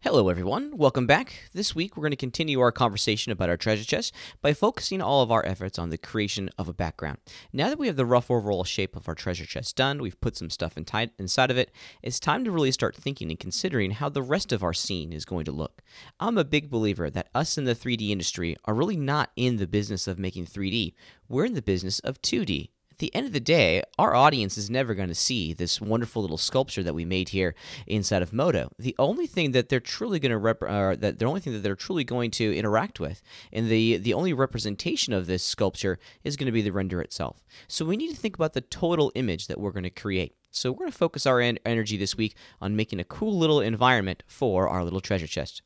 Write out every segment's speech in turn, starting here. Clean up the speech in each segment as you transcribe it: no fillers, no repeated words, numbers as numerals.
Hello everyone, welcome back. This week we're going to continue our conversation about our treasure chest by focusing all of our efforts on the creation of a background. Now that we have the rough overall shape of our treasure chest done, we've put some stuff inside of it, it's time to really start thinking and considering how the rest of our scene is going to look. I'm a big believer that us in the 3D industry are really not in the business of making 3D, we're in the business of 2D. At the end of the day, our audience is never going to see this wonderful little sculpture that we made here inside of Modo. The only thing that they're truly going to interact with, and the only representation of this sculpture is going to be the render itself. So we need to think about the total image that we're going to create. So we're going to focus our energy this week on making a cool little environment for our little treasure chest.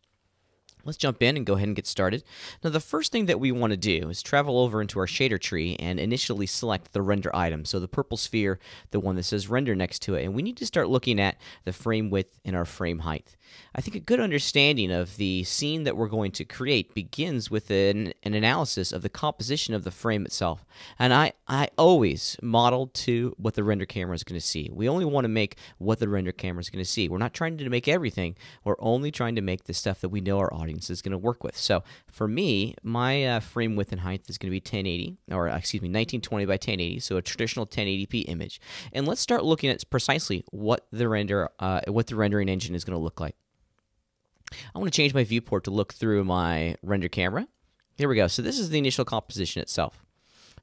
Let's jump in and go ahead and get started. Now, the first thing that we want to do is travel over into our shader tree and initially select the render item. So the purple sphere, the one that says render next to it. And we need to start looking at the frame width and our frame height. I think a good understanding of the scene that we're going to create begins with an analysis of the composition of the frame itself. And I always model to what the render camera is going to see. We only want to make what the render camera is going to see. We're not trying to make everything. We're only trying to make the stuff that we know our audience is going to work with. So for me, my frame width and height is going to be 1920 by 1080, so a traditional 1080p image. And let's start looking at precisely what the rendering engine is going to look like. I want to change my viewport to look through my render camera. Here we go. So this is the initial composition itself.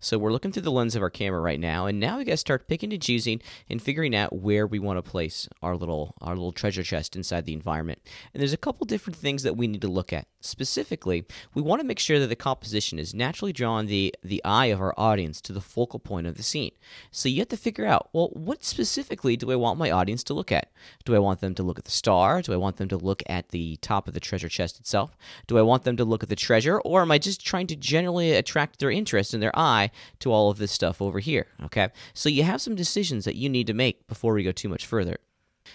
So we're looking through the lens of our camera right now, and now we got to start picking and choosing and figuring out where we want to place our little treasure chest inside the environment. And there's a couple different things that we need to look at. Specifically, we want to make sure that the composition is naturally drawing the eye of our audience to the focal point of the scene. So you have to figure out, well, what specifically do I want my audience to look at? Do I want them to look at the star? Do I want them to look at the top of the treasure chest itself? Do I want them to look at the treasure? Or am I just trying to generally attract their interest and their eye to all of this stuff over here? Okay, so you have some decisions that you need to make before we go too much further.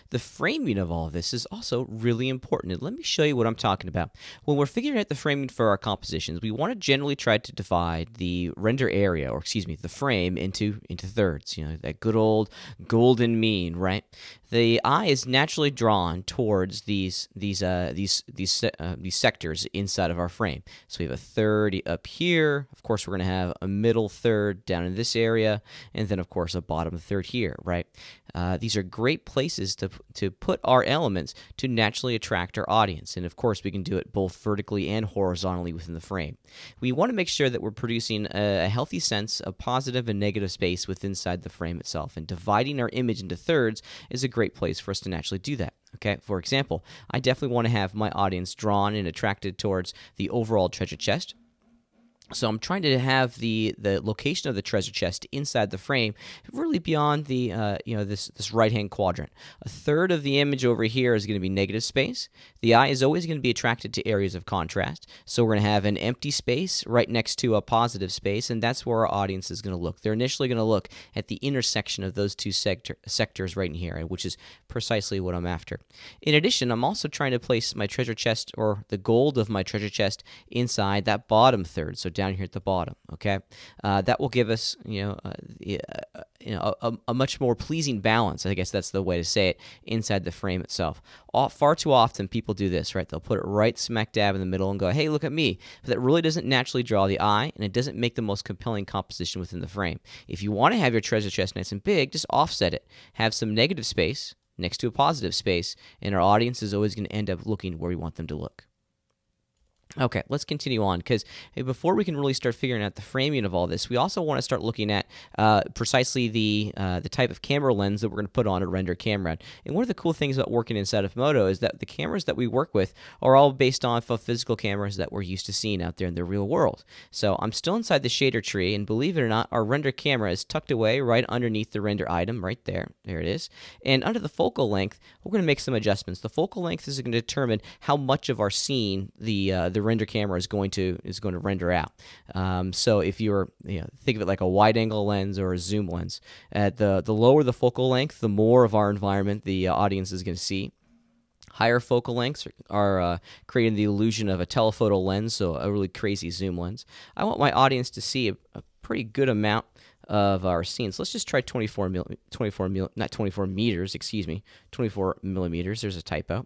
The framing of all of this is also really important, and let me show you what I'm talking about. When we're figuring out the framing for our compositions, we want to generally try to divide the render area, or excuse me, the frame into thirds. You know, that good old golden mean, right? The eye is naturally drawn towards these sectors inside of our frame. So we have a third up here. Of course, we're going to have a middle third down in this area, and then of course a bottom third here, right? These are great places to put our elements to naturally attract our audience, and of course we can do it both vertically and horizontally within the frame. We want to make sure that we're producing a healthy sense of positive and negative space within inside the frame itself, and dividing our image into thirds is a great place for us to naturally do that. Okay, for example, I definitely want to have my audience drawn and attracted towards the overall treasure chest. So I'm trying to have the location of the treasure chest inside the frame really beyond the this right-hand quadrant. A third of the image over here is going to be negative space. The eye is always going to be attracted to areas of contrast. So we're going to have an empty space right next to a positive space, and that's where our audience is going to look. They're initially going to look at the intersection of those two sectors right in here, which is precisely what I'm after. In addition, I'm also trying to place my treasure chest, or the gold of my treasure chest, inside that bottom third. So down here at the bottom, okay? That will give us, a much more pleasing balance, I guess that's the way to say it, inside the frame itself. Far too often people do this, right? They'll put it right smack dab in the middle and go, hey, look at me. But that really doesn't naturally draw the eye, and it doesn't make the most compelling composition within the frame. If you want to have your treasure chest nice and big, just offset it. Have some negative space next to a positive space, and our audience is always going to end up looking where we want them to look. Okay, let's continue on, because before we can really start figuring out the framing of all this, we also want to start looking at precisely the type of camera lens that we're going to put on a render camera. And one of the cool things about working inside of Modo is that the cameras that we work with are all based off of physical cameras that we're used to seeing out there in the real world. So I'm still inside the shader tree, and believe it or not, our render camera is tucked away right underneath the render item, right there. There it is. And under the focal length, we're going to make some adjustments. The focal length is going to determine how much of our scene the render camera is going to render out. So if you're think of it like a wide angle lens or a zoom lens, at the lower the focal length, the more of our environment the audience is going to see. Higher focal lengths are creating the illusion of a telephoto lens, so a really crazy zoom lens. I want my audience to see a pretty good amount of our scene. So let's just try 24 meters, excuse me, 24 millimeters. There's a typo.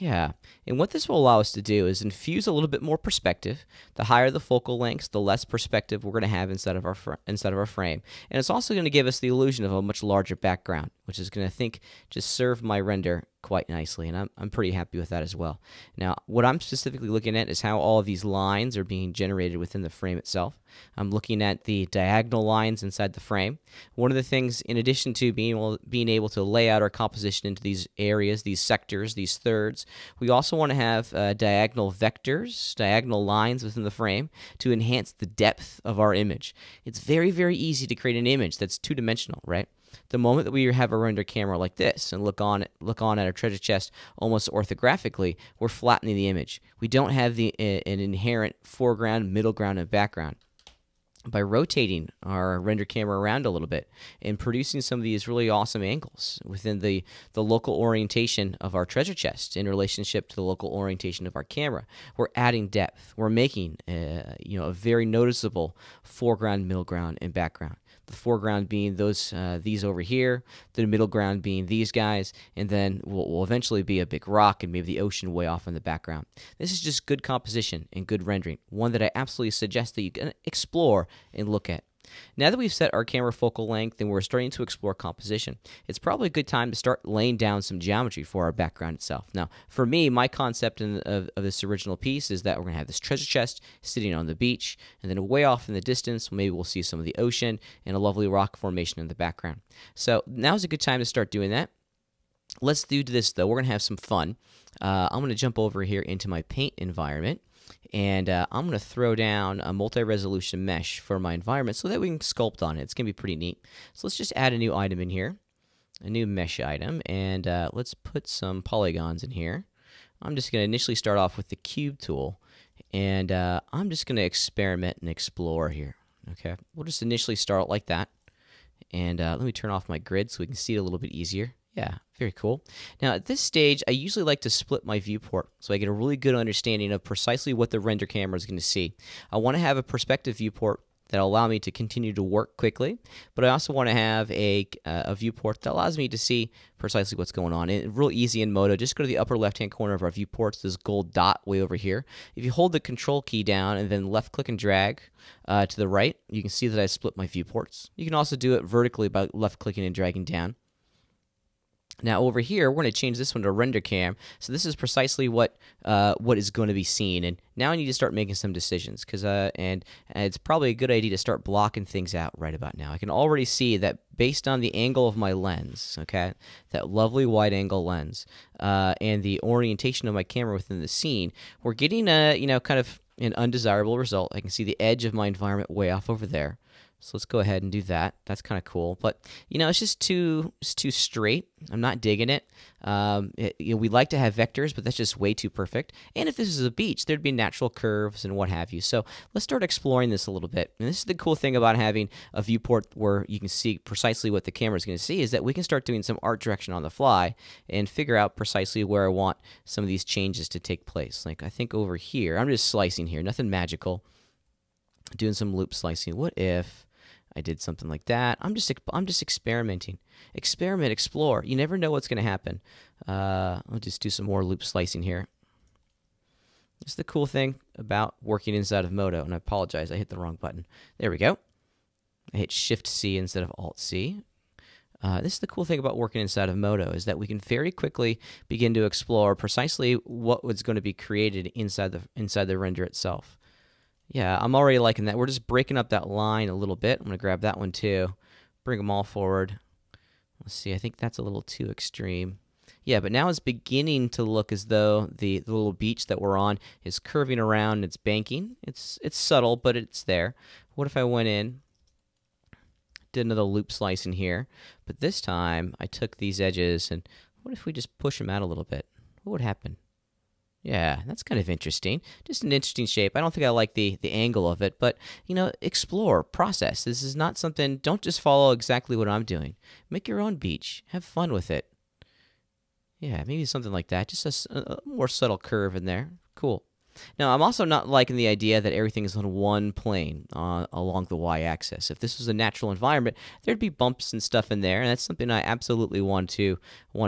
Yeah, and what this will allow us to do is infuse a little bit more perspective. The higher the focal lengths, the less perspective we're going to have inside of our frame, and it's also going to give us the illusion of a much larger background, which is going to just serve my render quite nicely, and I'm pretty happy with that as well. Now, what I'm specifically looking at is how all of these lines are being generated within the frame itself. I'm looking at the diagonal lines inside the frame. One of the things, in addition to being able to lay out our composition into these areas, these sectors, these thirds, we also want to have diagonal vectors, diagonal lines within the frame to enhance the depth of our image. It's very, very easy to create an image that's two-dimensional, right? The moment that we have a render camera like this and look on at our treasure chest almost orthographically, we're flattening the image. We don't have an inherent foreground, middle ground, and background. By rotating our render camera around a little bit and producing some of these really awesome angles within the local orientation of our treasure chest in relationship to the local orientation of our camera, we're adding depth. We're making a very noticeable foreground, middle ground, and background. The foreground being these over here, the middle ground being these guys, and then will eventually be a big rock and maybe the ocean way off in the background. This is just good composition and good rendering, one that I absolutely suggest that you can explore and look at. Now that we've set our camera focal length and we're starting to explore composition, it's probably a good time to start laying down some geometry for our background itself. Now, for me, my concept of this original piece is that we're going to have this treasure chest sitting on the beach, and then way off in the distance, maybe we'll see some of the ocean and a lovely rock formation in the background. So now's a good time to start doing that. Let's do this, though. We're going to have some fun. I'm going to jump over here into my paint environment. And I'm going to throw down a multi-resolution mesh for my environment so that we can sculpt on it. It's going to be pretty neat. So let's just add a new item in here, a new mesh item, and let's put some polygons in here. I'm just going to initially start off with the cube tool, and I'm just going to experiment and explore here. Okay, we'll just initially start like that, and let me turn off my grid so we can see it a little bit easier. Yeah, very cool. Now, at this stage, I usually like to split my viewport so I get a really good understanding of precisely what the render camera is going to see. I want to have a perspective viewport that'll allow me to continue to work quickly, but I also want to have a viewport that allows me to see precisely what's going on. And real easy in Modo, just go to the upper left-hand corner of our viewports, this gold dot way over here. If you hold the Control key down and then left-click and drag to the right, you can see that I split my viewports. You can also do it vertically by left-clicking and dragging down. Now over here, we're going to change this one to render cam. So this is precisely what is going to be seen. And now I need to start making some decisions because and it's probably a good idea to start blocking things out right about now. I can already see that based on the angle of my lens, okay, that lovely wide angle lens, and the orientation of my camera within the scene, we're getting a kind of an undesirable result. I can see the edge of my environment way off over there. So let's go ahead and do that. That's kind of cool. But, it's just too straight. I'm not digging it. We like to have vectors, but that's just way too perfect. And if this is a beach, there'd be natural curves and what have you. So let's start exploring this a little bit. And this is the cool thing about having a viewport where you can see precisely what the camera is going to see, is that we can start doing some art direction on the fly and figure out precisely where I want some of these changes to take place. Like I think over here, I'm just slicing here, nothing magical. Doing some loop slicing. What if I did something like that? I'm just experimenting. Experiment, explore. You never know what's going to happen. I'll just do some more loop slicing here. That's the cool thing about working inside of Modo. And I apologize, I hit the wrong button. There we go. I hit Shift-C instead of Alt-C. This is the cool thing about working inside of Modo, is that we can very quickly begin to explore precisely what was going to be created inside the render itself. Yeah, I'm already liking that. We're just breaking up that line a little bit. I'm going to grab that one too. Bring them all forward. Let's see, I think that's a little too extreme. Yeah, but now it's beginning to look as though the little beach that we're on is curving around and it's banking. It's subtle, but it's there. What if I went in, did another loop slice in here, but this time I took these edges, and what if we just push them out a little bit? What would happen? Yeah, that's kind of interesting. Just an interesting shape. I don't think I like the angle of it, but, explore, process. This is not something, don't just follow exactly what I'm doing. Make your own beach. Have fun with it. Yeah, maybe something like that. Just a more subtle curve in there. Cool. Now, I'm also not liking the idea that everything is on one plane along the y-axis. If this was a natural environment, there'd be bumps and stuff in there, and that's something I absolutely want to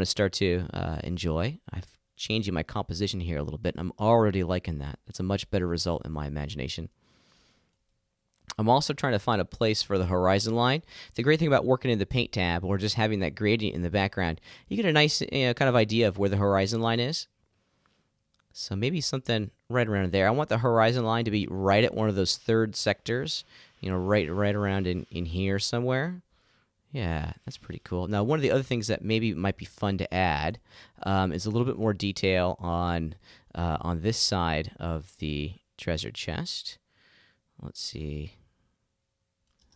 start to enjoy. I've changing my composition here a little bit, and I'm already liking that. It's a much better result in my imagination. I'm also trying to find a place for the horizon line. The great thing about working in the Paint tab or just having that gradient in the background, you get a nice kind of idea of where the horizon line is. So maybe something right around there. I want the horizon line to be right at one of those third sectors, right around in here somewhere. Yeah, that's pretty cool. Now, one of the other things that maybe might be fun to add is a little bit more detail on this side of the treasure chest. Let's see.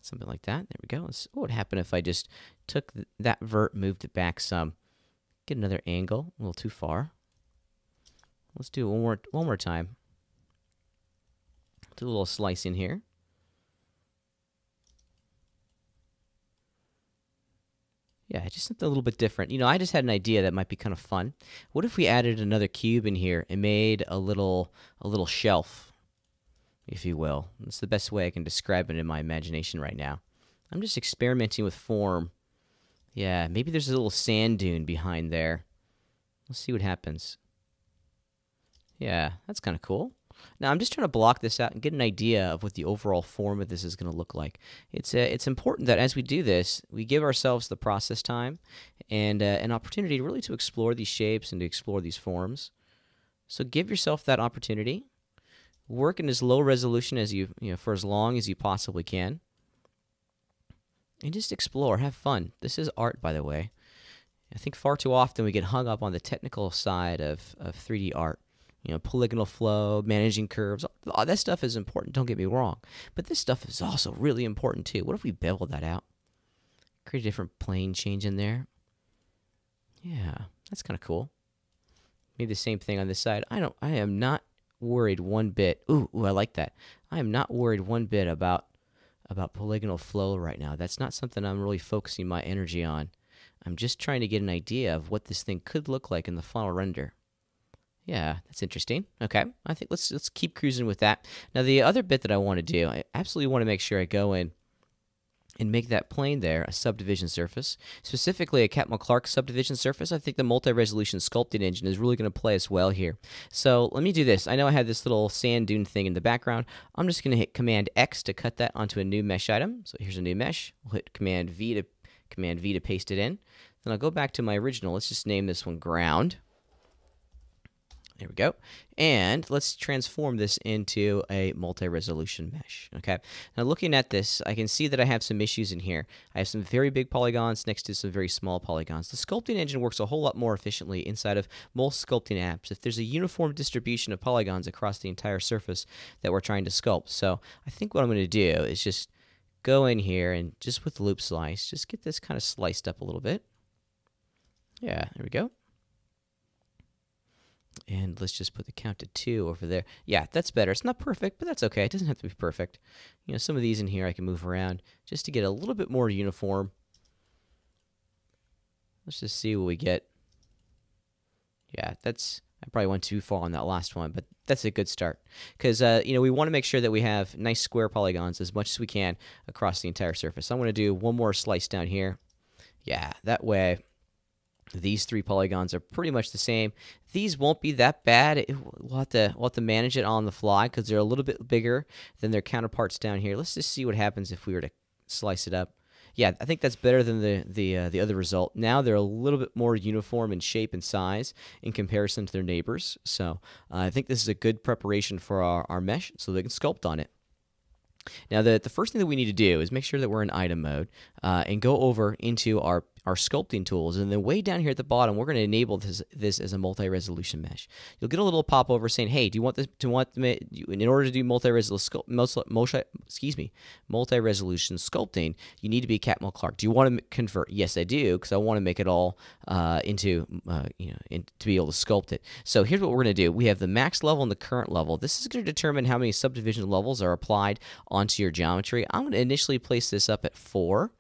Something like that. There we go. What would happen if I just took that vert, moved it back some? Get another angle. A little too far. Let's do it one more time. Do a little slice in here. Yeah, just something a little bit different. I just had an idea that might be kind of fun. What if we added another cube in here and made a little shelf, if you will? That's the best way I can describe it in my imagination right now. I'm just experimenting with form. Yeah, maybe there's a little sand dune behind there. Let's see what happens. Yeah, that's kind of cool. Now, I'm just trying to block this out and get an idea of what the overall form of this is going to look like. It's important that as we do this, we give ourselves the process time and an opportunity really to explore these shapes and to explore these forms. So give yourself that opportunity. Work in as low resolution as for as long as you possibly can. And just explore, have fun. This is art, by the way. I think far too often we get hung up on the technical side of 3D art. Polygonal flow, managing curves, all that stuff is important, don't get me wrong. But this stuff is also really important too. What if we bevel that out? Create a different plane change in there. Yeah, that's kind of cool. Maybe the same thing on this side. I am not worried one bit. Ooh, I like that. I am not worried one bit about polygonal flow right now. That's not something I'm really focusing my energy on. I'm just trying to get an idea of what this thing could look like in the final render. Yeah, that's interesting. Okay, I think let's keep cruising with that. Now, the other bit that I want to do, I absolutely want to make sure I go in and make that plane there a subdivision surface, specifically a Catmull-Clark subdivision surface. I think the multi-resolution sculpting engine is really going to play us well here. So let me do this. I know I have this little sand dune thing in the background. I'm just going to hit Command X to cut that onto a new mesh item. So here's a new mesh. We'll hit Command V to paste it in. Then I'll go back to my original. Let's just name this one ground. There we go. And let's transform this into a multi-resolution mesh. Okay. Now looking at this, I can see that I have some issues in here. I have some very big polygons next to some very small polygons. The sculpting engine works a whole lot more efficiently inside of most sculpting apps if there's a uniform distribution of polygons across the entire surface that we're trying to sculpt. So I think what I'm going to do is just go in here and just with loop slice, just get this kind of sliced up a little bit. Yeah, there we go. And let's just put the count to 2 over there. Yeah, that's better. It's not perfect, but that's okay. It doesn't have to be perfect. Some of these in here I can move around just to get a little bit more uniform. Let's just see what we get. Yeah, I probably went too far on that last one, but that's a good start. Because, we want to make sure that we have nice square polygons as much as we can across the entire surface. I'm going to do one more slice down here. Yeah, that way these 3 polygons are pretty much the same. These won't be that bad. We'll have to manage it on the fly because they're a little bit bigger than their counterparts down here. Let's just see what happens if we were to slice it up. Yeah, I think that's better than the other result. Now they're a little bit more uniform in shape and size in comparison to their neighbors. So I think this is a good preparation for our mesh so they can sculpt on it. Now, the first thing that we need to do is make sure that we're in item mode and go over into our sculpting tools. And then way down here at the bottom, we're going to enable this as a multi-resolution mesh. You'll get a little popover saying, hey, do you want this in order to do multi-resolution sculpting, you need to be Catmull-Clark. Do you want to convert? Yes, I do, because I want to make it all to be able to sculpt it. So here's what we're going to do. We have the max level and the current level. This is going to determine how many subdivision levels are applied onto your geometry. I'm going to initially place this up at 4.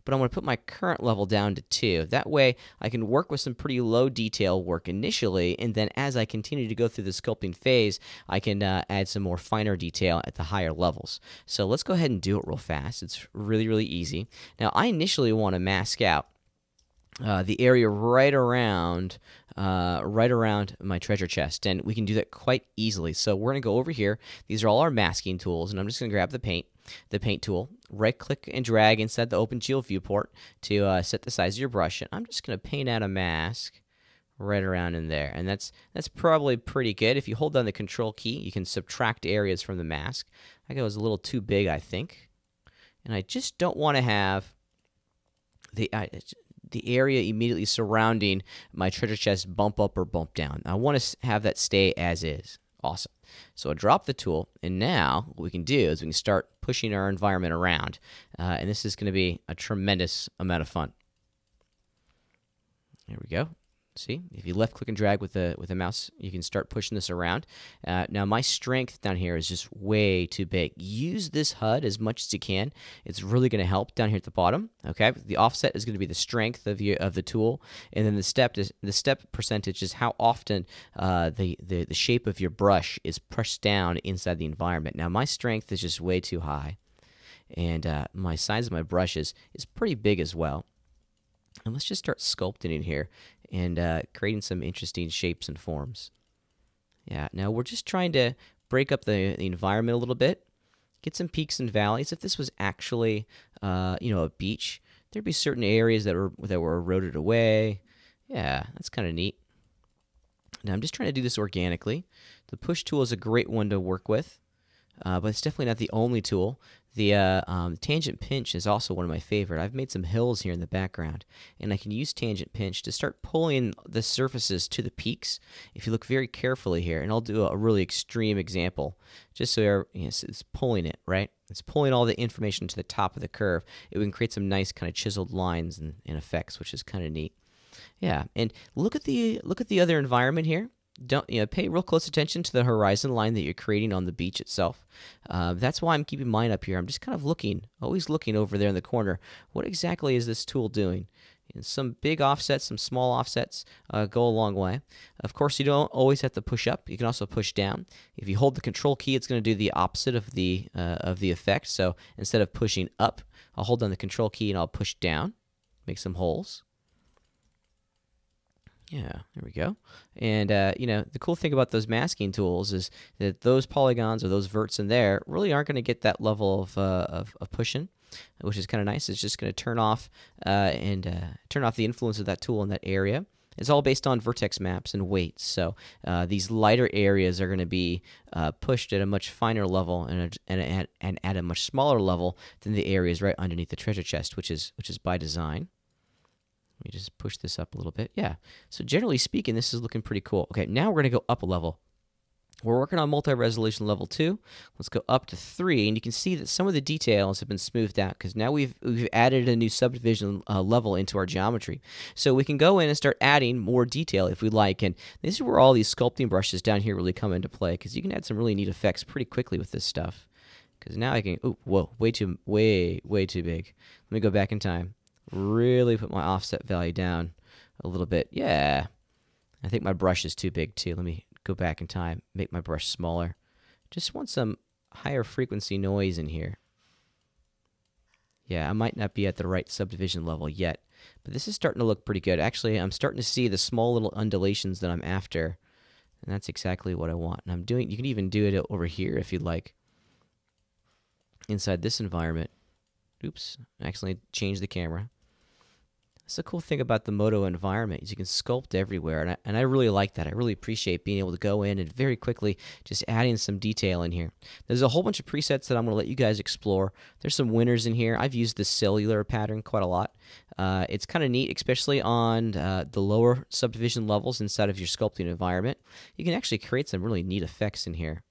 But I'm going to put my current level down to 2. That way, I can work with some pretty low detail work initially, and then as I continue to go through the sculpting phase, I can add some more finer detail at the higher levels. So let's go ahead and do it real fast. It's really, really easy. Now, I initially want to mask out the area right around right around my treasure chest, and we can do that quite easily. So we're going to go over here. These are all our masking tools, and I'm just going to grab the paint tool, right-click and drag inside the OpenGL viewport to set the size of your brush. And I'm just going to paint out a mask right around in there, and that's probably pretty good. If you hold down the Control key, you can subtract areas from the mask. I think it was a little too big, I think, and I just don't want to have the area immediately surrounding my treasure chest bump up or bump down. I want to have that stay as is. Awesome. So I drop the tool, and now what we can do is we can start pushing our environment around, and this is going to be a tremendous amount of fun. There we go. See, if you left click and drag with the mouse, you can start pushing this around. Now my strength down here is just way too big. Use this HUD as much as you can. It's really going to help down here at the bottom. Okay, the offset is going to be the strength of the tool, and then the step percentage is how often the shape of your brush is pressed down inside the environment. Now my strength is just way too high, and my size of my brush is pretty big as well. And let's just start sculpting in here and creating some interesting shapes and forms. Yeah, now we're just trying to break up the environment a little bit, get some peaks and valleys. If this was actually, a beach, there'd be certain areas that were eroded away. Yeah, that's kind of neat. Now I'm just trying to do this organically. The push tool is a great one to work with, but it's definitely not the only tool. The tangent pinch is also one of my favorite. I've made some hills here in the background, and I can use tangent pinch to start pulling the surfaces to the peaks. If you look very carefully here, and I'll do a really extreme example, just so it's pulling it, right? It's pulling all the information to the top of the curve. It can create some nice kind of chiseled lines and effects, which is kind of neat. Yeah, and look at the other environment here. Don't pay real close attention to the horizon line that you're creating on the beach itself. That's why I'm keeping mine up here. I'm just kind of always looking over there in the corner. What exactly is this tool doing? And some big offsets, some small offsets go a long way. Of course, you don't always have to push up. You can also push down. If you hold the Control key, it's going to do the opposite of the effect. So instead of pushing up, I'll hold down the Control key and I'll push down, make some holes. Yeah, there we go. And, the cool thing about those masking tools is that those polygons or those verts in there really aren't going to get that level of pushing, which is kind of nice. It's just going to turn off turn off the influence of that tool in that area. It's all based on vertex maps and weights. So these lighter areas are going to be pushed at a much finer level and at a much smaller level than the areas right underneath the treasure chest, which is by design. Let me just push this up a little bit. Yeah. So generally speaking, this is looking pretty cool. Okay, now we're going to go up a level. We're working on multi-resolution level 2. Let's go up to 3, and you can see that some of the details have been smoothed out because now we've added a new subdivision level into our geometry. So we can go in and start adding more detail if we like, and this is where all these sculpting brushes down here really come into play because you can add some really neat effects pretty quickly with this stuff. Because now I can, way too big. Let me go back in time. Really put my offset value down a little bit. Yeah, I think my brush is too big too. Let me go back in time, make my brush smaller. Just want some higher frequency noise in here. Yeah, I might not be at the right subdivision level yet, but this is starting to look pretty good. Actually, I'm starting to see the small little undulations that I'm after, and that's exactly what I want. And I'm doing, you can even do it over here if you'd like, inside this environment. Oops, I accidentally changed the camera. That's the cool thing about the Modo environment is you can sculpt everywhere, and I really like that. I really appreciate being able to go in and very quickly just adding some detail in here. There's a whole bunch of presets that I'm going to let you guys explore. There's some winners in here. I've used the cellular pattern quite a lot. It's kind of neat, especially on the lower subdivision levels inside of your sculpting environment. You can actually create some really neat effects in here.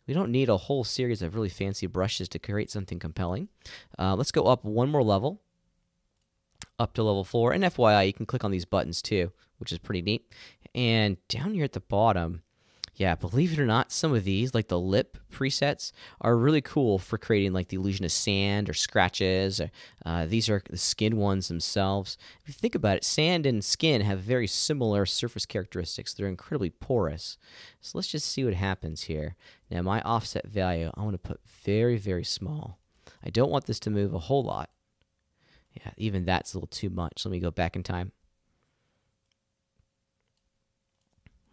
We don't need a whole series of really fancy brushes to create something compelling. Let's go up one more level. Up to level 4, and FYI, you can click on these buttons too, which is pretty neat. And down here at the bottom, yeah, believe it or not, some of these, like the lip presets, are really cool for creating like the illusion of sand or scratches. These are the skin ones themselves. If you think about it, sand and skin have very similar surface characteristics. They're incredibly porous. So let's just see what happens here. Now my offset value, I want to put very, very small. I don't want this to move a whole lot. Yeah, even that's a little too much. Let me go back in time.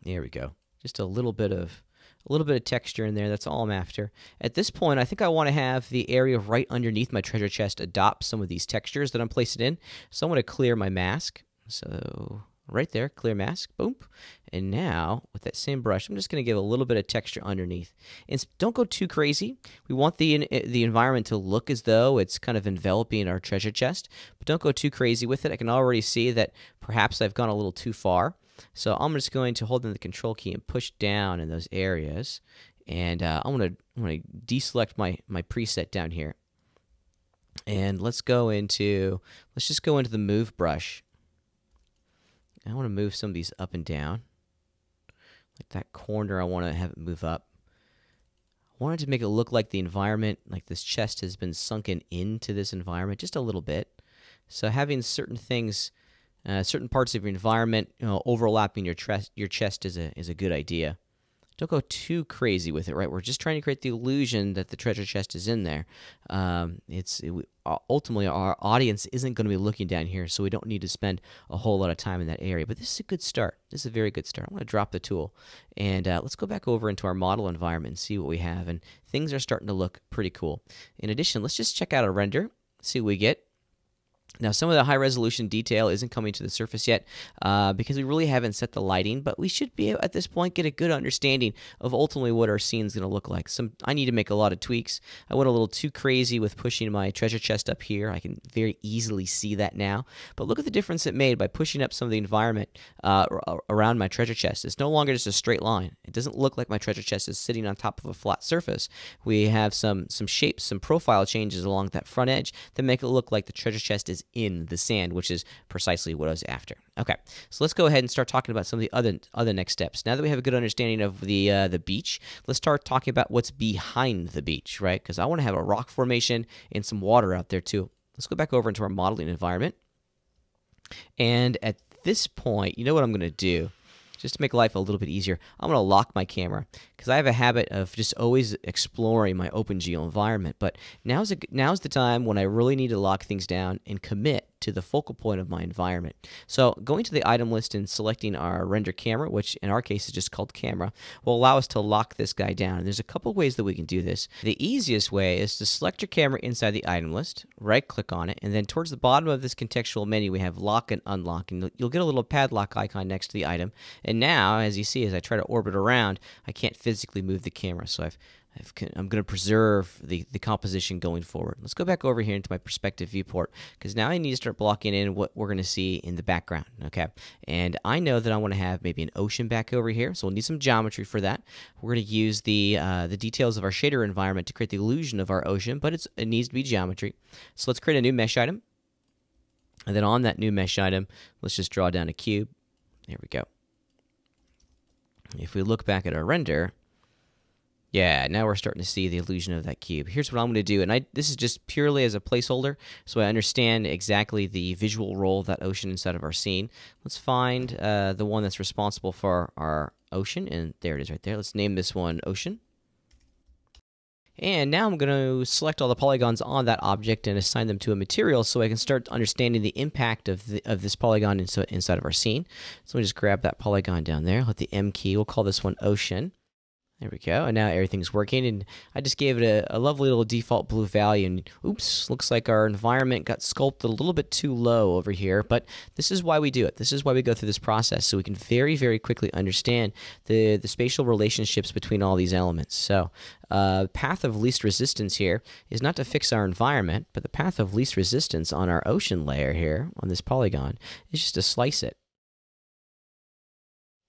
There we go. Just a little bit of texture in there. That's all I'm after. At this point, I think I want to have the area right underneath my treasure chest adopt some of these textures that I'm placing in. So I'm going to clear my mask. So right there, clear mask, boom. And now, with that same brush, I'm just going to give a little bit of texture underneath. And don't go too crazy. We want the environment to look as though it's kind of enveloping our treasure chest, but don't go too crazy with it. I can already see that perhaps I've gone a little too far. So I'm just going to hold in the control key and push down in those areas. And I'm going to deselect my preset down here. And let's just go into the move brush. I want to move some of these up and down. Like that corner, I want to have it move up. I wanted to make it look like the environment, like this chest has been sunken into this environment just a little bit. So having certain things, certain parts of your environment, overlapping your chest is a good idea. Don't go too crazy with it, right? We're just trying to create the illusion that the treasure chest is in there. Ultimately, our audience isn't going to be looking down here, so we don't need to spend a whole lot of time in that area. But this is a good start. This is a very good start. I'm going to drop the tool, and let's go back over into our model environment and see what we have. And things are starting to look pretty cool. In addition, let's just check out our render, see what we get. Now, some of the high-resolution detail isn't coming to the surface yet because we really haven't set the lighting, but we should be able, at this point, get a good understanding of ultimately what our scene is going to look like. I need to make a lot of tweaks. I went a little too crazy with pushing my treasure chest up here. I can very easily see that now, but look at the difference it made by pushing up some of the environment around my treasure chest. It's no longer just a straight line. It doesn't look like my treasure chest is sitting on top of a flat surface. We have some shapes, some profile changes along that front edge that make it look like the treasure chest is in the sand, which is precisely what I was after. Okay, so let's go ahead and start talking about some of the other next steps. Now that we have a good understanding of the beach, let's start talking about what's behind the beach, right? Because I want to have a rock formation and some water out there too. Let's go back over into our modeling environment. And at this point, you know what I'm going to do? Just to make life a little bit easier, I'm going to lock my camera because I have a habit of just always exploring my OpenGL environment. But now's the time when I really need to lock things down and commit to the focal point of my environment. So going to the item list and selecting our render camera, which in our case is just called camera, will allow us to lock this guy down. And there's a couple ways that we can do this. The easiest way is to select your camera inside the item list, right-click on it, and then towards the bottom of this contextual menu, we have lock and unlock. And you'll get a little padlock icon next to the item. And now, as you see, as I try to orbit around, I can't physically move the camera. So I'm going to preserve the composition going forward. Let's go back over here into my perspective viewport because now I need to start blocking in what we're going to see in the background, okay? And I know that I want to have maybe an ocean back over here, so we'll need some geometry for that. We're going to use the details of our shader environment to create the illusion of our ocean, but it needs to be geometry. So let's create a new mesh item. And then on that new mesh item, let's just draw down a cube. There we go. If we look back at our render, yeah, now we're starting to see the illusion of that cube. Here's what I'm going to do, and this is just purely as a placeholder, so I understand exactly the visual role of that ocean inside of our scene. Let's find the one that's responsible for our ocean, and there it is right there. Let's name this one Ocean. And now I'm going to select all the polygons on that object and assign them to a material so I can start understanding the impact of this polygon inside of our scene. So let me just grab that polygon down there, hit the M key, we'll call this one Ocean. There we go, and now everything's working, and I just gave it a lovely little default blue value, and oops, looks like our environment got sculpted a little bit too low over here, but this is why we do it. This is why we go through this process, so we can very, very quickly understand the spatial relationships between all these elements. So, path of least resistance here is not to fix our environment, but the path of least resistance on our ocean layer here, on this polygon, is just to slice it.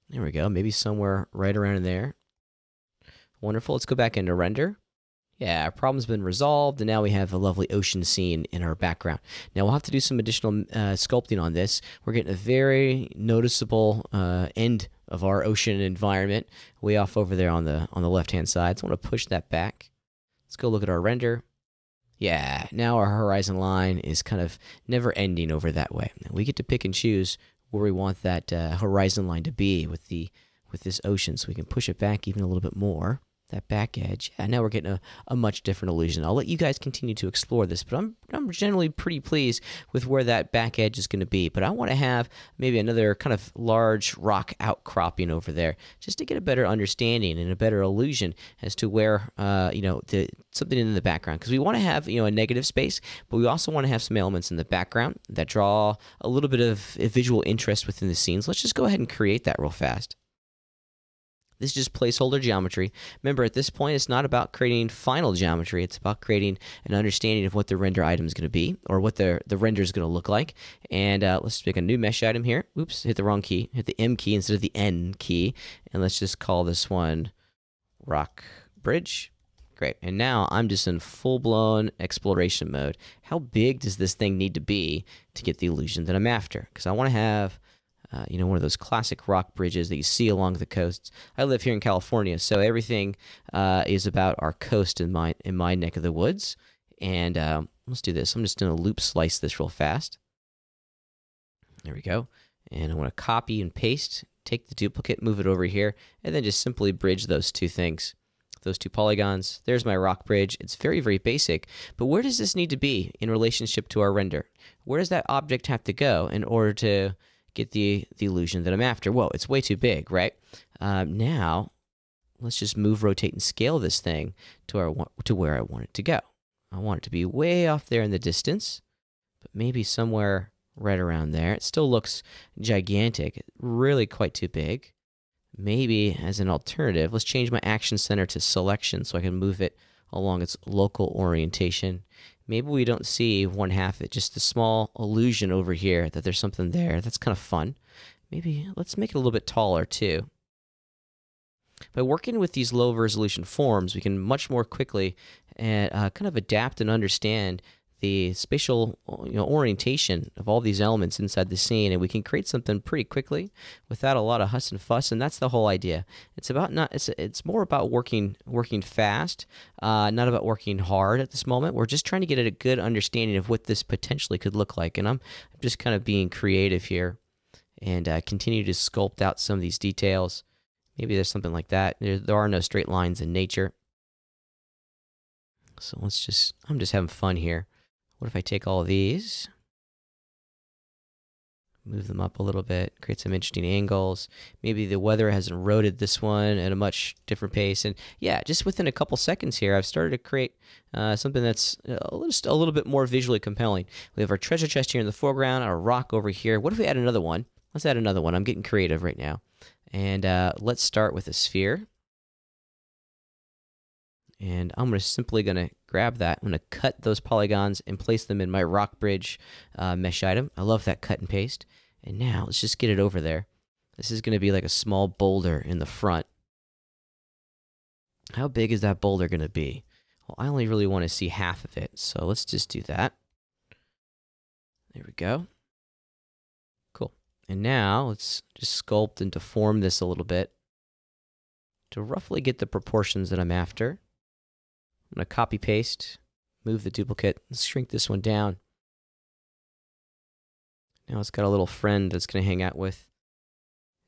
There we go, maybe somewhere right around in there. Wonderful. Let's go back into render. Yeah, our problem's been resolved, and now we have a lovely ocean scene in our background. Now we'll have to do some additional sculpting on this. We're getting a very noticeable end of our ocean environment way off over there on the left-hand side. So I want to push that back. Let's go look at our render. Yeah, now our horizon line is kind of never ending over that way. We get to pick and choose where we want that horizon line to be with this ocean, so we can push it back even a little bit more. that back edge. Yeah, now we're getting a much different illusion. I'll let you guys continue to explore this, but I'm generally pretty pleased with where that back edge is going to be. But I want to have maybe another kind of large rock outcropping over there, just to get a better understanding and a better illusion as to where something in the background. Because we want to have a negative space, but we also want to have some elements in the background that draw a little bit of visual interest within the scenes. Let's just go ahead and create that real fast. This is just placeholder geometry. Remember, at this point, it's not about creating final geometry. It's about creating an understanding of what the render item is going to be, or what the render is going to look like. And let's make a new mesh item here. Oops, hit the wrong key. Hit the M key instead of the N key. And let's just call this one Rock Bridge. Great. And now I'm just in full-blown exploration mode. How big does this thing need to be to get the illusion that I'm after? Because I want to have one of those classic rock bridges that you see along the coasts. I live here in California, so everything is about our coast in my neck of the woods. And let's do this. I'm just going to loop slice this real fast. There we go. And I want to copy and paste, take the duplicate, move it over here, and then just simply bridge those two things. Those two polygons. There's my rock bridge. It's very, very basic, but where does this need to be in relationship to our render? Where does that object have to go in order to get the illusion that I'm after? Whoa, it's way too big, right? Now, let's just move, rotate, and scale this thing to where I want it to go. I want it to be way off there in the distance, but maybe somewhere right around there. It still looks gigantic, really quite too big. Maybe as an alternative, let's change my action center to selection so I can move it along its local orientation. Maybe we don't see one half of it, just a small illusion over here that there's something there. That's kind of fun. Maybe let's make it a little bit taller too. By working with these low resolution forms, we can much more quickly kind of adapt and understand the spatial orientation of all these elements inside the scene, and we can create something pretty quickly without a lot of fuss and fuss. And that's the whole idea. It's about it's more about working fast, not about working hard at this moment. We're just trying to get a good understanding of what this potentially could look like, and I'm just kind of being creative here and continue to sculpt out some of these details. Maybe there's something like that. There are no straight lines in nature, so I'm just having fun here. What if I take all of these, move them up a little bit, create some interesting angles? Maybe the weather has eroded this one at a much different pace. And yeah, just within a couple seconds here, I've started to create something that's just a little bit more visually compelling. We have our treasure chest here in the foreground, our rock over here. What if we add another one? Let's add another one. I'm getting creative right now. And let's start with a sphere. And I'm simply going to grab that. I'm going to cut those polygons and place them in my rock bridge mesh item. I love that cut and paste. And now let's just get it over there. This is going to be like a small boulder in the front. How big is that boulder going to be? Well, I only really want to see half of it, so let's just do that. There we go. Cool. And now let's just sculpt and deform this a little bit to roughly get the proportions that I'm after. I'm going to copy paste, move the duplicate, and shrink this one down. Now it's got a little friend that's going to hang out with.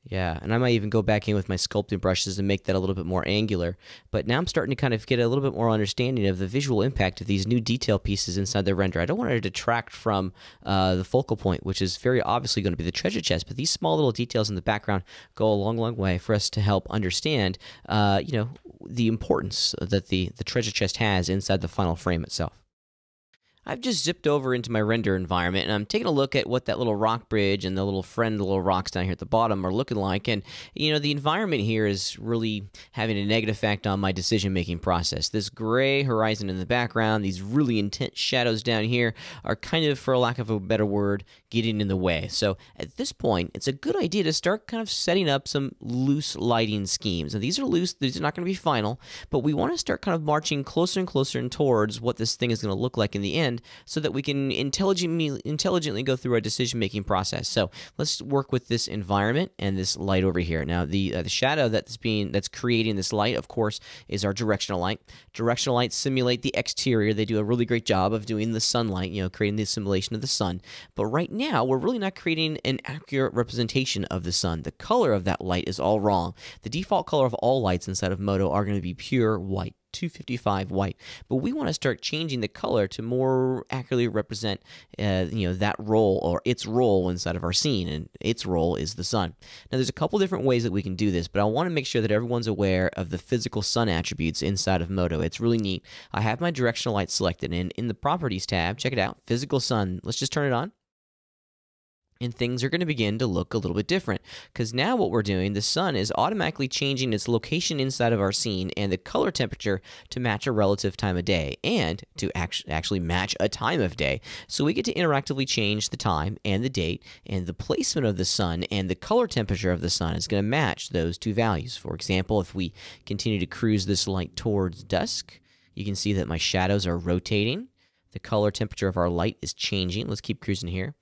Yeah, and I might even go back in with my sculpting brushes and make that a little bit more angular. But now I'm starting to kind of get a little bit more understanding of the visual impact of these new detail pieces inside the render. I don't want to detract from the focal point, which is very obviously going to be the treasure chest. But these small little details in the background go a long, long way for us to help understand, the importance that the treasure chest has inside the final frame itself. I've just zipped over into my render environment, and I'm taking a look at what that little rock bridge and the little little rocks down here at the bottom are looking like. And, the environment here is really having a negative effect on my decision-making process. This gray horizon in the background, these really intense shadows down here are kind of, for lack of a better word, getting in the way. So at this point, it's a good idea to start kind of setting up some loose lighting schemes. And these are loose, these are not going to be final, but we want to start kind of marching closer and closer towards what this thing is going to look like in the end. understand so that we can intelligently go through our decision-making process. So let's work with this environment and this light over here. Now, the shadow that's creating this light, of course, is our directional light. Directional lights simulate the exterior. They do a really great job of doing the sunlight, creating the simulation of the sun. But right now, we're really not creating an accurate representation of the sun. The color of that light is all wrong. The default color of all lights inside of Modo are going to be pure white. 255 white, but we want to start changing the color to more accurately represent that role, or its role inside of our scene, and its role is the sun. Now there's a couple different ways that we can do this, but I want to make sure that everyone's aware of the physical sun attributes inside of Modo. It's really neat. I have my directional light selected, and in the properties tab, check it out, physical sun. Let's just turn it on. And things are going to begin to look a little bit different, because now what we're doing, the sun is automatically changing its location inside of our scene and the color temperature to match a relative time of day and to actually match a time of day. So we get to interactively change the time and the date, and the placement of the sun and the color temperature of the sun is going to match those two values. For example, if we continue to cruise this light towards dusk, you can see that my shadows are rotating. The color temperature of our light is changing. Let's keep cruising here.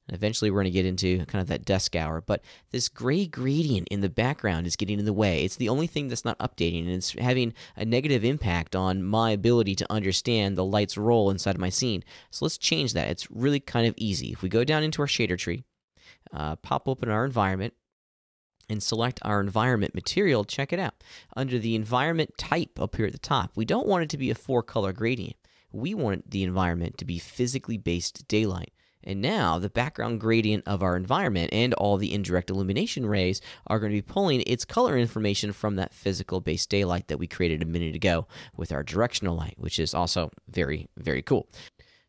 And eventually we're going to get into kind of that dusk hour, but this gray gradient in the background is getting in the way. It's the only thing that's not updating, and it's having a negative impact on my ability to understand the light's role inside of my scene. So let's change that. It's really kind of easy. If we go down into our shader tree, pop open our environment, and select our environment material, check it out. Under the environment type up here at the top, we don't want it to be a 4-color gradient. We want the environment to be physically based daylight. And now the background gradient of our environment and all the indirect illumination rays are going to be pulling its color information from that physical based daylight that we created a minute ago with our directional light, which is also very, very cool.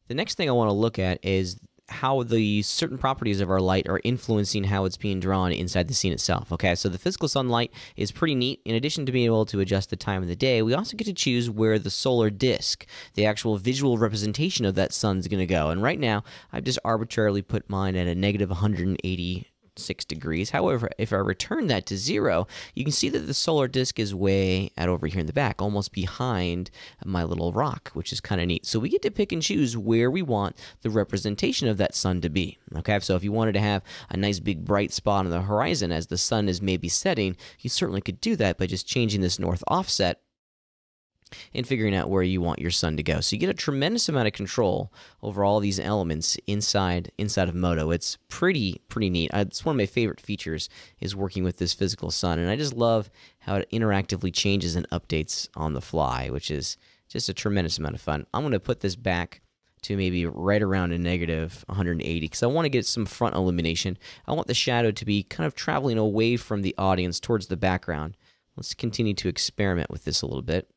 The next thing I want to look at is how the certain properties of our light are influencing how it's being drawn inside the scene itself. Okay, so the physical sunlight is pretty neat. In addition to being able to adjust the time of the day, we also get to choose where the solar disk, the actual visual representation of that sun, is going to go. And right now, I've just arbitrarily put mine at a negative 186 degrees. However, if I return that to 0, you can see that the solar disk is way out over here in the back, almost behind my little rock, which is kind of neat. So we get to pick and choose where we want the representation of that sun to be. Okay, so if you wanted to have a nice big bright spot on the horizon as the sun is maybe setting, you certainly could do that by just changing this north offset and figuring out where you want your sun to go. So you get a tremendous amount of control over all these elements inside of Modo. It's pretty neat. It's one of my favorite features is working with this physical sun, and I just love how it interactively changes and updates on the fly, which is just a tremendous amount of fun. I'm going to put this back to maybe right around a negative 180 because I want to get some front illumination. I want the shadow to be kind of traveling away from the audience towards the background. Let's continue to experiment with this a little bit.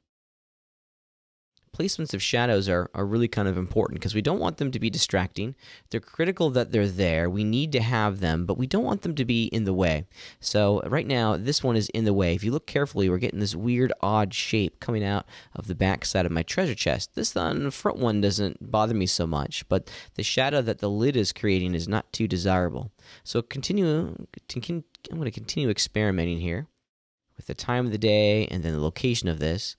Placements of shadows are really kind of important because we don't want them to be distracting. They're critical that they're there. We need to have them, but we don't want them to be in the way. So right now, this one is in the way. If you look carefully, we're getting this weird, odd shape coming out of the back side of my treasure chest. This front one doesn't bother me so much, but the shadow that the lid is creating is not too desirable. So I'm going to continue experimenting here with the time of the day and then the location of this.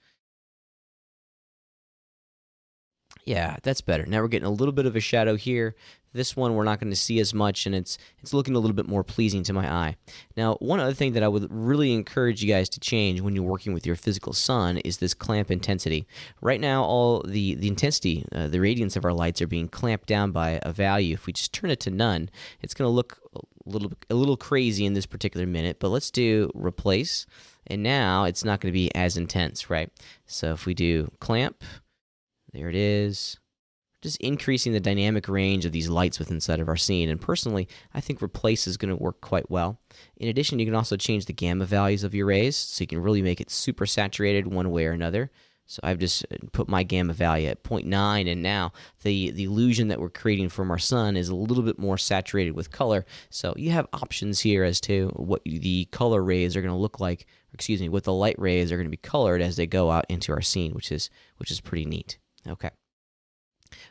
Yeah, that's better. Now we're getting a little bit of a shadow here. This one we're not going to see as much, and it's looking a little bit more pleasing to my eye. Now, one other thing that I would really encourage you guys to change when you're working with your physical sun is this clamp intensity. Right now, all the intensity, the radiance of our lights are being clamped down by a value. If we just turn it to none, it's going to look a little crazy in this particular minute, but let's do replace, and now it's not going to be as intense, right? So if we do clamp, there it is. Just increasing the dynamic range of these lights within inside of our scene. And personally, I think replace is going to work quite well. In addition, you can also change the gamma values of your rays, so you can really make it super saturated one way or another. So I've just put my gamma value at 0.9, and now the illusion that we're creating from our sun is a little bit more saturated with color. So you have options here as to what the color rays are going to look like, what the light rays are going to be colored as they go out into our scene, which is pretty neat. Okay.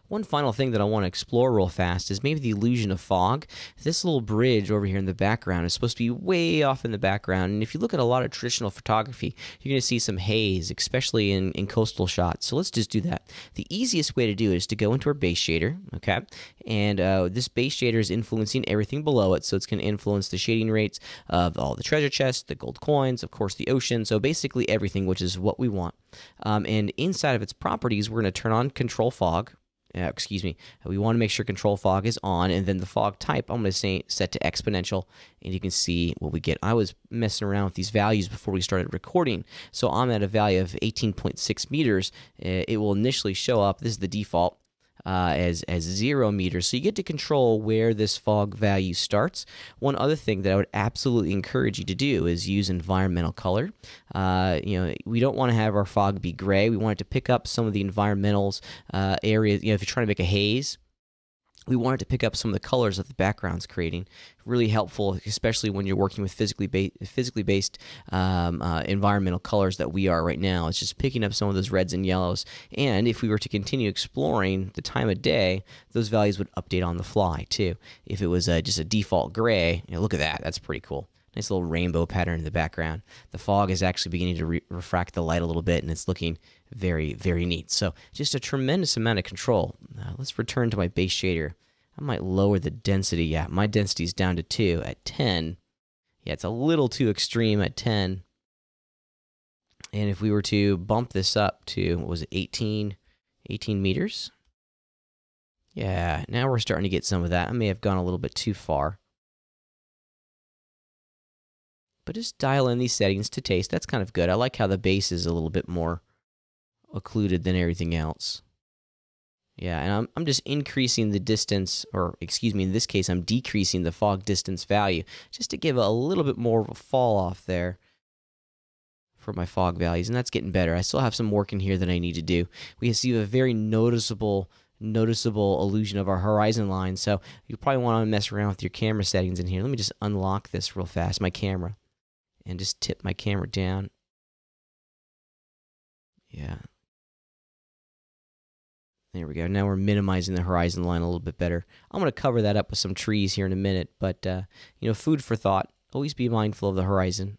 One final thing that I want to explore real fast is maybe the illusion of fog. This little bridge over here in the background is supposed to be way off in the background, and if you look at a lot of traditional photography, you're going to see some haze, especially in coastal shots. So let's just do that. The easiest way to do it is to go into our base shader, okay? And this base shader is influencing everything below it, so it's going to influence the shading rates of all the treasure chests, the gold coins, of course the ocean, so basically everything, which is what we want. And inside of its properties, we're going to turn on control fog. We want to make sure control fog is on, and then the fog type I'm going to set to exponential, and you can see what we get. I was messing around with these values before we started recording, so I'm at a value of 18.6 meters. It will initially show up, this is the default, as 0 meters, so you get to control where this fog value starts. One other thing that I would absolutely encourage you to do is use environmental color. We don't want to have our fog be gray. We want it to pick up some of the environmentals areas. If you're trying to make a haze, we want it to pick up some of the colors that the background's creating. Really helpful, especially when you're working with physically based environmental colors that we are right now. It's just picking up some of those reds and yellows. And if we were to continue exploring the time of day, those values would update on the fly too. If it was just a default gray, look at that. That's pretty cool. Nice little rainbow pattern in the background. The fog is actually beginning to refract the light a little bit, and it's looking very, very neat. So just a tremendous amount of control. Let's return to my base shader. I might lower the density. Yeah, my density is down to 2 at 10. Yeah, it's a little too extreme at 10. And if we were to bump this up to, what was it, 18 meters? Yeah, now we're starting to get some of that. I may have gone a little bit too far. But just dial in these settings to taste. That's kind of good. I like how the base is a little bit more occluded than everything else. Yeah, and I'm just increasing the distance, or excuse me, in this case, I'm decreasing the fog distance value just to give a little bit more of a fall off there for my fog values, and that's getting better. I still have some work in here that I need to do. We see a very noticeable illusion of our horizon line, so you probably want to mess around with your camera settings in here. Let me just unlock this real fast, my camera, and just tip my camera down. Yeah. There we go. Now we're minimizing the horizon line a little bit better. I'm going to cover that up with some trees here in a minute, but, food for thought. Always be mindful of the horizon.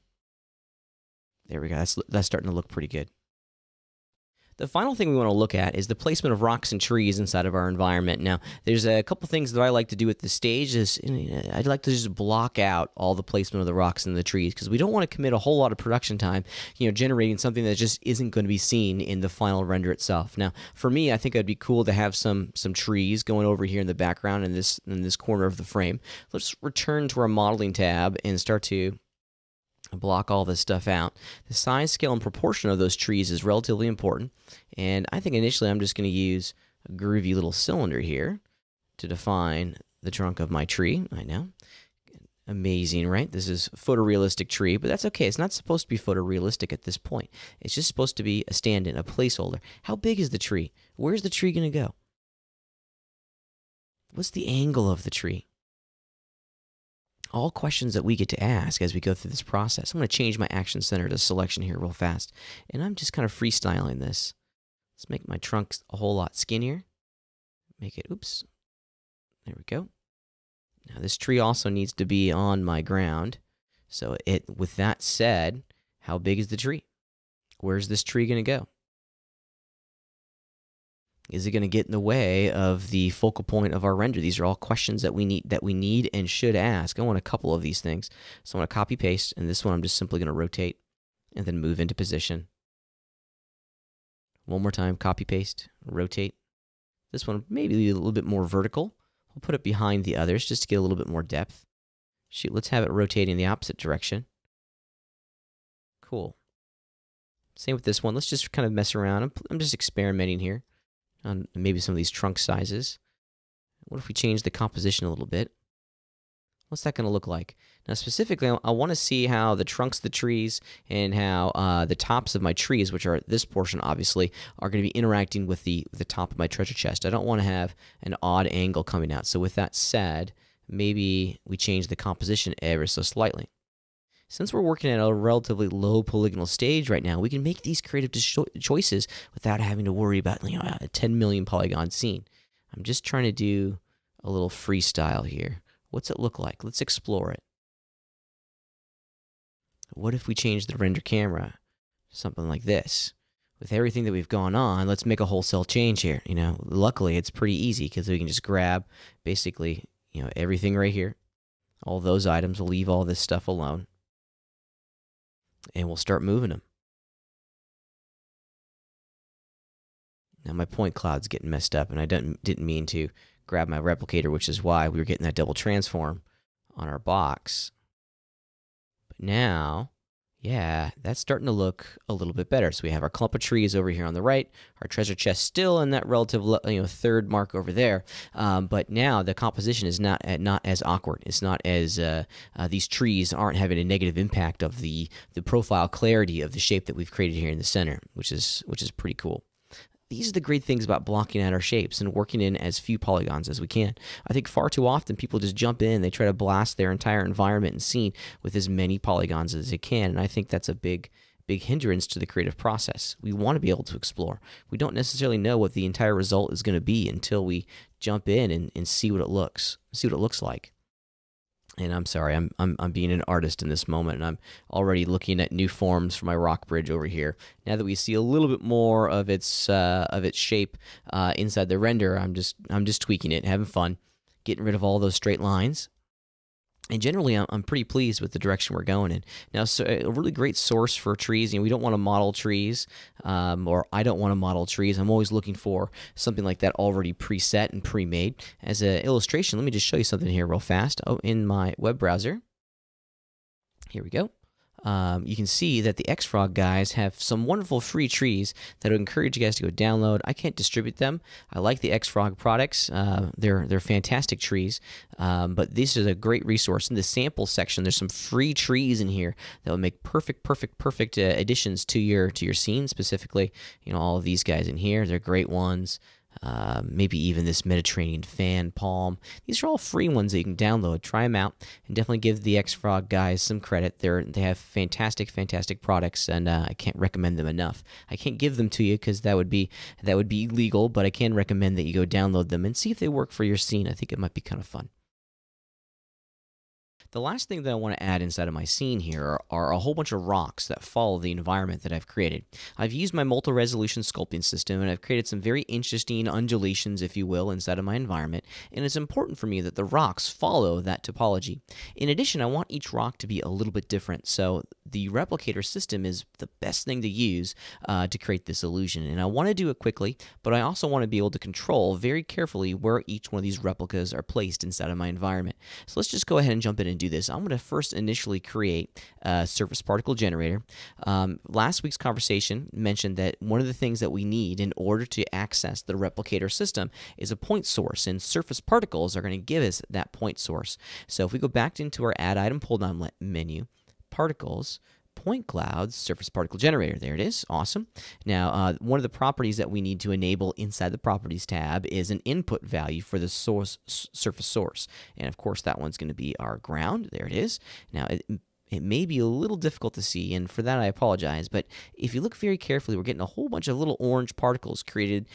There we go. That's starting to look pretty good. The final thing we want to look at is the placement of rocks and trees inside of our environment. Now, there's a couple things that I like to do at this stage. I'd like to just block out all the placement of the rocks and the trees, because we don't want to commit a whole lot of production time, generating something that just isn't going to be seen in the final render itself. Now, for me, I think it'd be cool to have some trees going over here in the background in this corner of the frame. Let's return to our modeling tab and start to block all this stuff out. The size, scale, and proportion of those trees is relatively important, and I think initially I'm just going to use a groovy little cylinder here to define the trunk of my tree. I know. Amazing, right? This is photorealistic tree, but that's okay. It's not supposed to be photorealistic at this point. It's just supposed to be a stand-in, a placeholder. How big is the tree? Where's the tree going to go? What's the angle of the tree? All questions that we get to ask as we go through this process. I'm going to change my action center to selection here real fast, and I'm just kind of freestyling this. Let's make my trunk a whole lot skinnier. Make it, oops, there we go. Now this tree also needs to be on my ground. So with that said, how big is the tree? Where's this tree going to go? Is it going to get in the way of the focal point of our render? These are all questions that we need and should ask. I want a couple of these things. So I'm going to copy paste, and this one I'm just simply going to rotate and then move into position. One more time, copy paste, rotate. This one maybe a little bit more vertical. We'll put it behind the others just to get a little bit more depth. Shoot, let's have it rotate in the opposite direction. Cool. Same with this one. Let's just kind of mess around. I'm just experimenting here on maybe some of these trunk sizes. What if we change the composition a little bit? What's that going to look like? Now, specifically, I want to see how the trunks of the trees and how the tops of my trees, which are this portion, obviously, are going to be interacting with the top of my treasure chest. I don't want to have an odd angle coming out. So with that said, maybe we change the composition ever so slightly. Since we're working at a relatively low polygonal stage right now, we can make these creative choices without having to worry about a 10 million polygon scene. I'm just trying to do a little freestyle here. What's it look like? Let's explore it. What if we change the render camera to something like this? With everything that we've gone on, let's make a wholesale change here. Luckily it's pretty easy because we can just grab basically, everything right here. All those items, we'll leave all this stuff alone. And we'll start moving them. Now my point cloud's getting messed up, and I didn't mean to grab my replicator, which is why we were getting that double transform on our box. But now, yeah, that's starting to look a little bit better. So we have our clump of trees over here on the right, our treasure chest still in that relative, third mark over there. But now the composition is not as awkward. It's not as these trees aren't having a negative impact of the profile clarity of the shape that we've created here in the center, which is pretty cool. These are the great things about blocking out our shapes and working in as few polygons as we can. I think far too often people just jump in, they try to blast their entire environment and scene with as many polygons as they can, and I think that's a big hindrance to the creative process. We want to be able to explore. We don't necessarily know what the entire result is going to be until we jump in and see what it looks like. And I'm sorry, I'm being an artist in this moment, and I'm already looking at new forms for my rock bridge over here. Now that we see a little bit more of its shape inside the render, I'm just tweaking it, having fun, getting rid of all those straight lines. And generally, I'm pretty pleased with the direction we're going in. Now, so a really great source for trees, we don't want to model trees, or I don't want to model trees. I'm always looking for something like that already preset and pre-made. As an illustration, let me just show you something here real fast. Oh, in my web browser. Here we go. You can see that the Xfrog guys have some wonderful free trees that I would encourage you guys to go download. I can't distribute them. I like the Xfrog products. They're fantastic trees, but this is a great resource. In the sample section, there's some free trees in here that will make perfect additions to your scene specifically. All of these guys in here, they're great ones. Maybe even this Mediterranean fan palm. These are all free ones that you can download. Try them out, and definitely give the Xfrog guys some credit. They have fantastic products, and I can't recommend them enough. I can't give them to you because that would be illegal, but I can recommend that you go download them and see if they work for your scene. I think it might be kind of fun. The last thing that I want to add inside of my scene here are a whole bunch of rocks that follow the environment that I've created. I've used my multi-resolution sculpting system, and I've created some very interesting undulations, if you will, inside of my environment, and it's important for me that the rocks follow that topology. In addition, I want each rock to be a little bit different, so the replicator system is the best thing to use to create this illusion, and I want to do it quickly, but I also want to be able to control very carefully where each one of these replicas are placed inside of my environment. So let's just go ahead and jump in and do this. I'm going to first initially create a surface particle generator. Last week's conversation mentioned that one of the things that we need in order to access the replicator system is a point source, and surface particles are going to give us that point source. So if we go back into our Add Item pull-down menu, Particles, Point Clouds, Surface Particle Generator. There it is. Awesome. Now, one of the properties that we need to enable inside the Properties tab is an input value for the surface source. And, of course, that one's going to be our ground. There it is. Now, it may be a little difficult to see, and for that I apologize, but if you look very carefully, we're getting a whole bunch of little orange particles created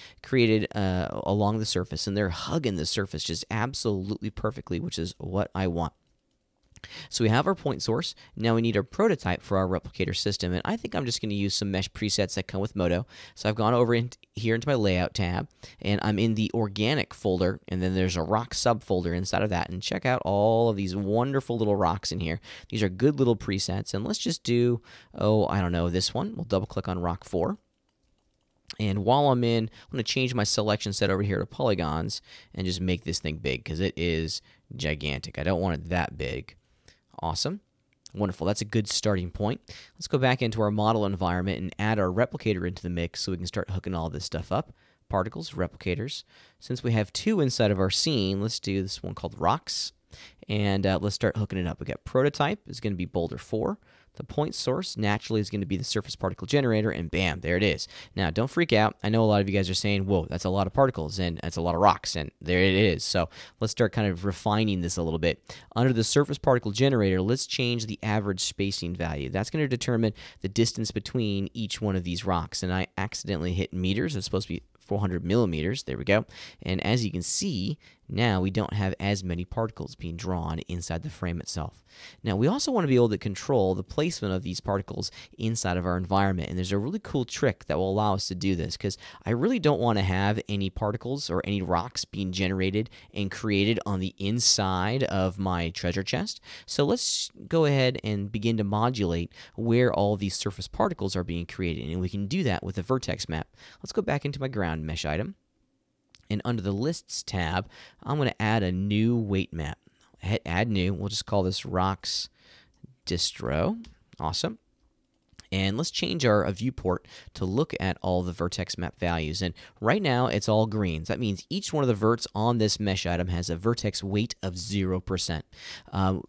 along the surface, and they're hugging the surface just absolutely perfectly, which is what I want. So we have our point source. Now we need our prototype for our replicator system, and I think I'm just going to use some mesh presets that come with Modo. So I've gone over here into my layout tab, and I'm in the organic folder, and then there's a rock subfolder inside of that, and check out all of these wonderful little rocks in here. These are good little presets, and let's just do, I don't know, this one. We'll double click on rock 4. And while I'm going to change my selection set over here to polygons and just make this thing big because it is gigantic. I don't want it that big. Awesome. Wonderful. That's a good starting point. Let's go back into our model environment and add our replicator into the mix so we can start hooking all this stuff up. Particles, replicators. Since we have 2 inside of our scene, let's do this one called rocks. And let's start hooking it up. We got prototype is going to be boulder 4. The point source naturally is going to be the surface particle generator, and bam, there it is. Now, don't freak out. I know a lot of you guys are saying, whoa, that's a lot of particles, and that's a lot of rocks, and there it is. So let's start kind of refining this a little bit. Under the surface particle generator, let's change the average spacing value. That's going to determine the distance between each one of these rocks, and I accidentally hit meters. It's supposed to be 400 millimeters. There we go. And as you can see, now we don't have as many particles being drawn inside the frame itself. Now, we also want to be able to control the placement of these particles inside of our environment. And there's a really cool trick that will allow us to do this, because I really don't want to have any particles or any rocks being generated and created on the inside of my treasure chest. So let's go ahead and begin to modulate where all these surface particles are being created. And we can do that with a vertex map. Let's go back into my ground mesh item. And under the Lists tab, I'm going to add a new weight map. Hit Add New. We'll just call this Rocks Distro. Awesome. And let's change our viewport to look at all the vertex map values. And right now, it's all greens. That means each one of the verts on this mesh item has a vertex weight of 0%.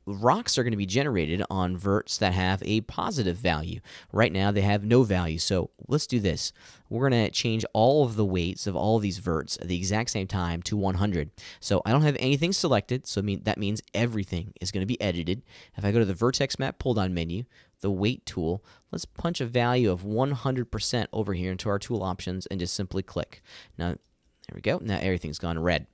Rocks are going to be generated on verts that have a positive value. Right now, they have no value. So let's do this. We're going to change all of the weights of all of these verts at the exact same time to 100. So I don't have anything selected, so that means everything is going to be edited. If I go to the vertex map pull-down menu, the weight tool, let's punch a value of 100% over here into our tool options and just simply click. Now, there we go. Now everything's gone red.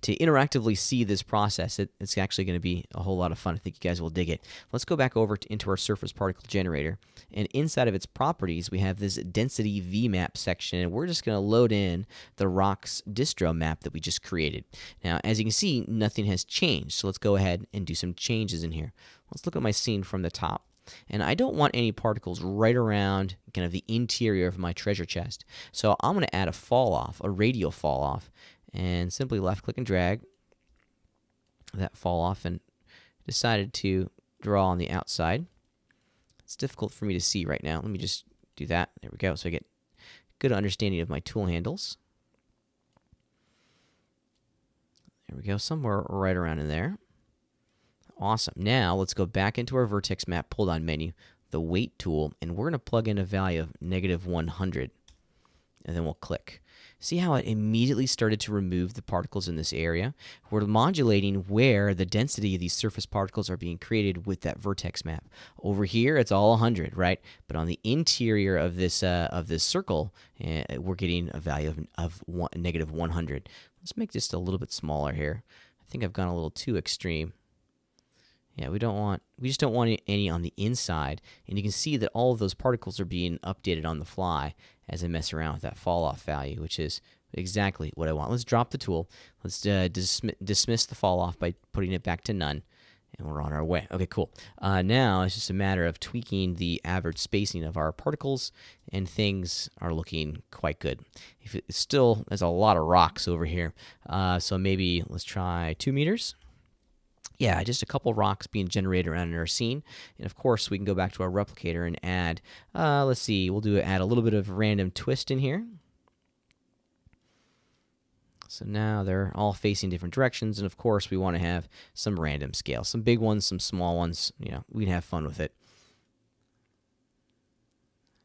To interactively see this process, it's actually going to be a whole lot of fun. I think you guys will dig it. Let's go back over into our surface particle generator. And inside of its properties, we have this density VMAP section. And we're just going to load in the rocks distro map that we just created. Now, as you can see, nothing has changed. So let's go ahead and do some changes in here. Let's look at my scene from the top. And I don't want any particles right around kind of the interior of my treasure chest. So I'm going to add a fall off, a radial fall off. And simply left click and drag that fall off, and decided to draw on the outside. It's difficult for me to see right now. Let me just do that. There we go. So I get good understanding of my tool handles. There we go. Somewhere right around in there. Awesome. Now let's go back into our vertex map pull-down menu, the weight tool, and we're going to plug in a value of -100. And then we'll click. See how it immediately started to remove the particles in this area? We're modulating where the density of these surface particles are being created with that vertex map. Over here, it's all 100, right? But on the interior of this circle, we're getting a value of -100. Let's make this a little bit smaller here. I think I've gone a little too extreme. Yeah, we just don't want any on the inside. And you can see that all of those particles are being updated on the fly as I mess around with that fall off value, which is exactly what I want. Let's drop the tool. Let's dismiss the fall off by putting it back to none. And we're on our way. Okay, cool. Now it's just a matter of tweaking the average spacing of our particles, and things are looking quite good. There's a lot of rocks over here. So maybe let's try 2 meters. Yeah, just a couple rocks being generated around in our scene. And of course, we can go back to our replicator and add, let's see, add a little bit of random twist in here. So now they're all facing different directions. And of course, we want to have some random scale. Some big ones, some small ones. You know, we can have fun with it.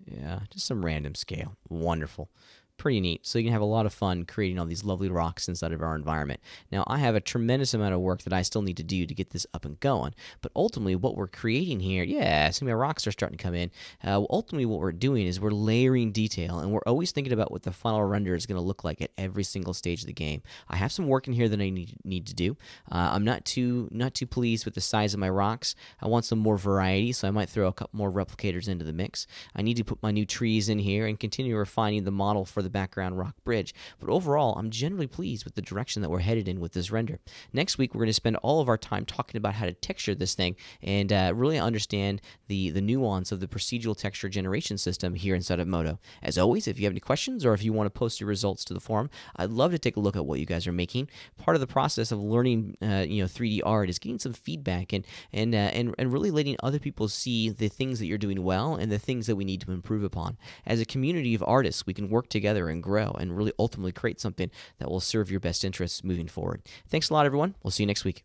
Yeah, just some random scale. Wonderful. Pretty neat. So you can have a lot of fun creating all these lovely rocks inside of our environment. Now, I have a tremendous amount of work that I still need to do to get this up and going. But ultimately, what we're creating here, yeah, some of my rocks are starting to come in. Ultimately, what we're doing is we're layering detail, and we're always thinking about what the final render is going to look like at every single stage of the game. I have some work in here that I need to do. I'm not too pleased with the size of my rocks. I want some more variety, so I might throw a couple more replicators into the mix. I need to put my new trees in here and continue refining the model for the background rock bridge. But overall, I'm generally pleased with the direction that we're headed in with this render. Next week, we're going to spend all of our time talking about how to texture this thing and really understand the nuance of the procedural texture generation system here inside of Modo. As always, if you have any questions or if you want to post your results to the forum, I'd love to take a look at what you guys are making. Part of the process of learning 3D art is getting some feedback and really letting other people see the things that you're doing well and the things that we need to improve upon. As a community of artists, we can work together and grow and really ultimately create something that will serve your best interests moving forward. Thanks a lot, everyone. We'll see you next week.